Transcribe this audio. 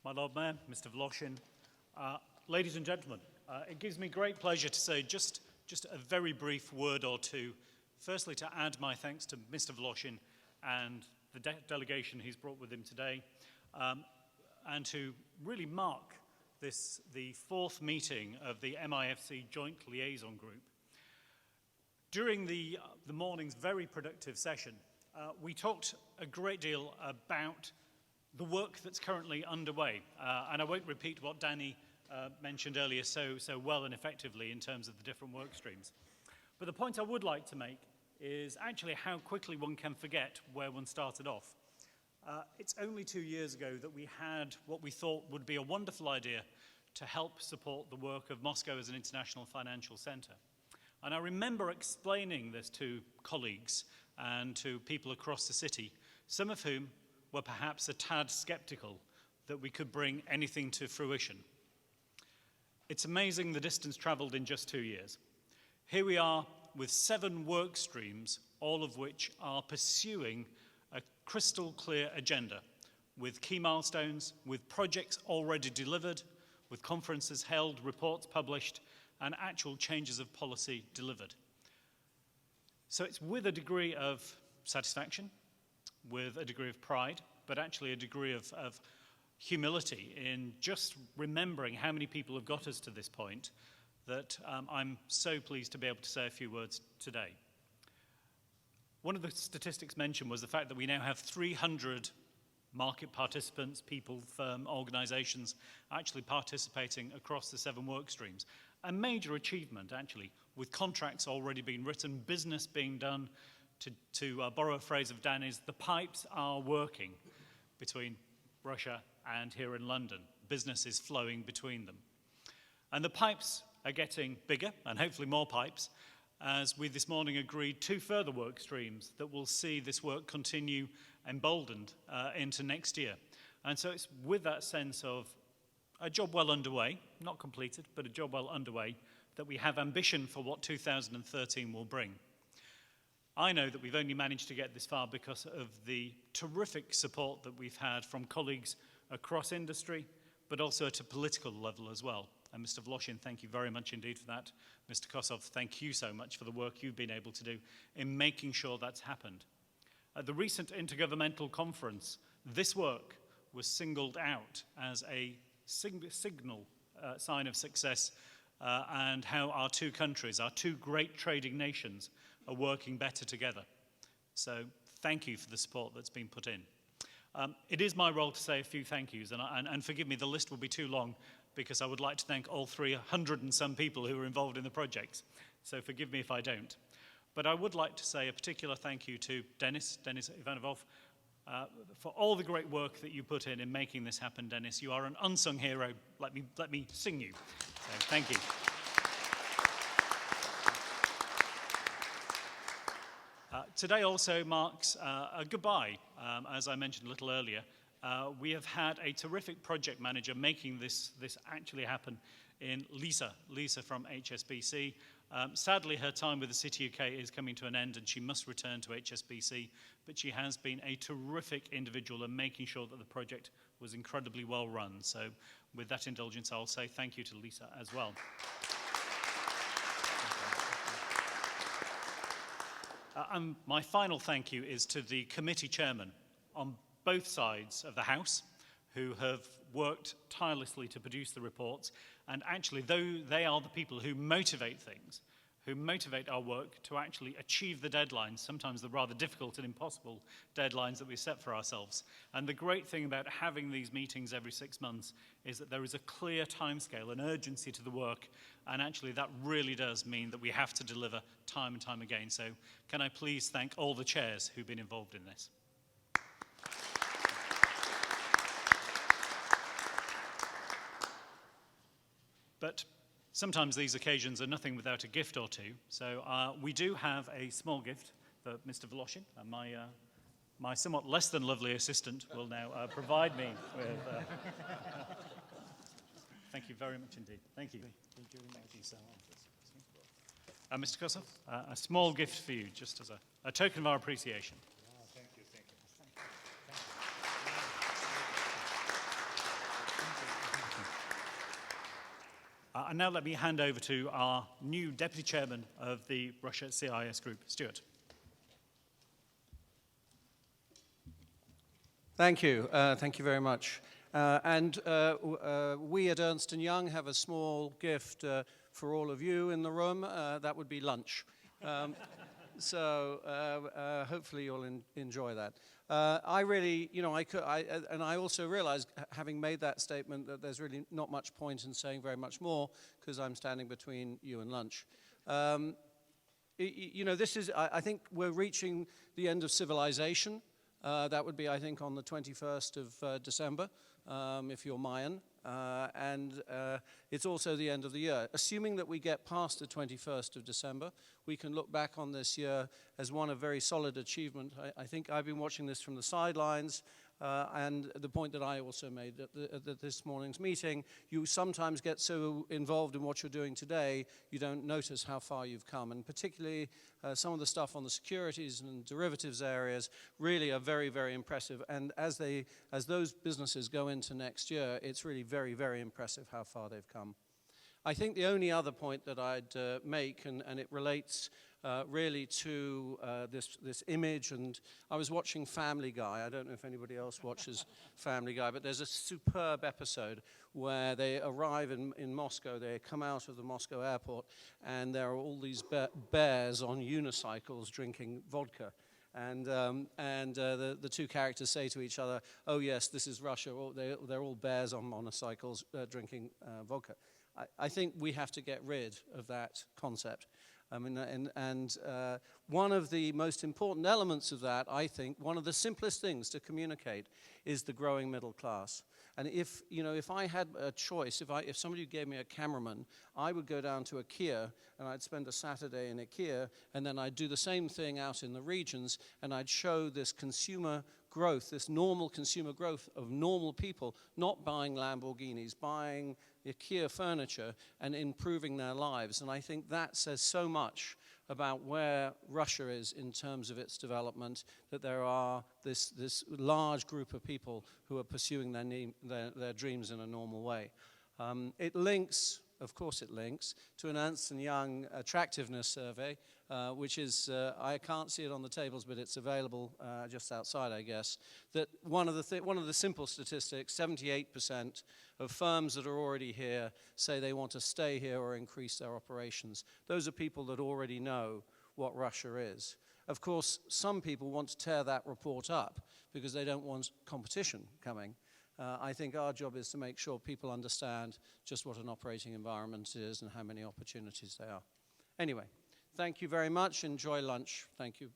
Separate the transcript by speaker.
Speaker 1: My Lord Mayor, Mr. Voloshin, ladies and gentlemen, it gives me great pleasure to say just a very brief word or two. Firstly, to add my thanks to Mr. Voloshin and the delegation he's brought with him today, and to really mark the fourth meeting of the MIFC Joint Liaison Group. During the morning's very productive session, we talked a great deal about the work that's currently underway. And I won't repeat what Danny mentioned earlier so well and effectively in terms of the different work streams. But the point I would like to make is actually how quickly one can forget where one started off. It's only 2 years ago that we had what we thought would be a wonderful idea to help support the work of Moscow as an international financial center. And I remember explaining this to colleagues and to people across the city, some of whom were perhaps a tad skeptical that we could bring anything to fruition. It's amazing the distance traveled in just 2 years. Here we are with 7 work streams, all of which are pursuing a crystal clear agenda with key milestones, with projects already delivered, with conferences held, reports published, and actual changes of policy delivered. So it's with a degree of satisfaction, with a degree of pride, but actually a degree of humility in just remembering how many people have got us to this point that I'm so pleased to be able to say a few words today. One of the statistics mentioned was the fact that we now have 300 market participants, people, firm, organizations actually participating across the 7 work streams. A major achievement, actually, with contracts already being written, business being done. To borrow a phrase of Danny's, the pipes are working between Russia and here in London. Business is flowing between them. And the pipes are getting bigger, and hopefully more pipes, as we this morning agreed 2 further work streams that will see this work continue emboldened into next year. And so it's with that sense of a job well underway, not completed, but a job well underway, that we have ambition for what 2013 will bring. I know that we've only managed to get this far because of the terrific support that we've had from colleagues across industry, but also at a political level as well. And Mr. Voloshin, thank you very much indeed for that. Mr. Kosov, thank you so much for the work you've been able to do in making sure that's happened. At the recent Intergovernmental Conference, this work was singled out as a signal sign of success and how our 2 countries, our 2 great trading nations, are working better together. So thank you for the support that's been put in. It is my role to say a few thank yous, and forgive me, the list will be too long because I would like to thank all 300 and some people who were involved in the projects. So forgive me if I don't. But I would like to say a particular thank you to Denis Ivanovov, for all the great work that you put in making this happen, Denis. You are an unsung hero. Let me sing you. So, thank you. Today also marks a goodbye. As I mentioned a little earlier, we have had a terrific project manager making this actually happen in Lisa from HSBC. Sadly, her time with the City UK is coming to an end and she must return to HSBC, but she has been a terrific individual in making sure that the project was incredibly well run. So with that indulgence, I'll say thank you to Lisa as well. And my final thank you is to the committee chairmen on both sides of the House who have worked tirelessly to produce the reports. And actually, though they are the people who motivate things, who motivate our work to actually achieve the deadlines, sometimes the rather difficult and impossible deadlines that we set for ourselves. And the great thing about having these meetings every 6 months is that there is a clear timescale, an urgency to the work, and actually that really does mean that we have to deliver time and time again. So can I please thank all the chairs who've been involved in this. But sometimes these occasions are nothing without a gift or two. So we do have a small gift that Mr. Voloshin, and my somewhat less than lovely assistant, will now provide me with. Thank you very much indeed. Thank you. Thank you so much. Mr. Kosov, a small gift for you, just as a token of our appreciation.
Speaker 2: Thank you.
Speaker 1: And now let me hand over to our new Deputy Chairman of the Russia CIS Group, Stuart.
Speaker 2: Thank you. Thank you very much. We at Ernst & Young have a small gift for all of you in the room. That would be lunch. Hopefully you'll enjoy that. I really, I also realize, having made that statement, that there's really not much point in saying very much more because I'm standing between you and lunch. I think we're reaching the end of civilization. That would be, I think, on the 21st of December, if you're Mayan. It's also the end of the year. Assuming that we get past the 21st of December, we can look back on this year as one of very solid achievement. I think I've been watching this from the sidelines, and the point that I also made at this morning's meeting, you sometimes get so involved in what you're doing today, you don't notice how far you've come. And particularly some of the stuff on the securities and derivatives areas really are very, very impressive. And as those businesses go into next year, it's really very, very impressive how far they've come. I think the only other point that I'd make, and it relates really to this image, and I was watching Family Guy. I don't know if anybody else watches Family Guy, but there's a superb episode where they arrive in Moscow. They come out of the Moscow airport, and there are all these bears on unicycles drinking vodka. And the two characters say to each other, "Oh yes, this is Russia." They're all bears on motorcycles drinking vodka. I think we have to get rid of that concept. I mean, one of the most important elements of that, I think, one of the simplest things to communicate is the growing middle class. And if I had a choice, if somebody gave me a cameraman, I would go down to IKEA and I'd spend a Saturday in IKEA, and then I'd do the same thing out in the regions, and I'd show this consumer growth, this normal consumer growth of normal people not buying Lamborghinis, buying IKEA furniture and improving their lives. And I think that says so much about where Russia is in terms of its development, that there are this large group of people who are pursuing their dreams in a normal way. It links, of course it links, to an Ernst & Young attractiveness survey, which is, I can't see it on the tables, but it's available just outside, I guess, that one of the simple statistics, 78% of firms that are already here say they want to stay here or increase their operations. Those are people that already know what Russia is. Of course, some people want to tear that report up because they don't want competition coming. I think our job is to make sure people understand just what an operating environment is and how many opportunities there are. Anyway, thank you very much. Enjoy lunch. Thank you.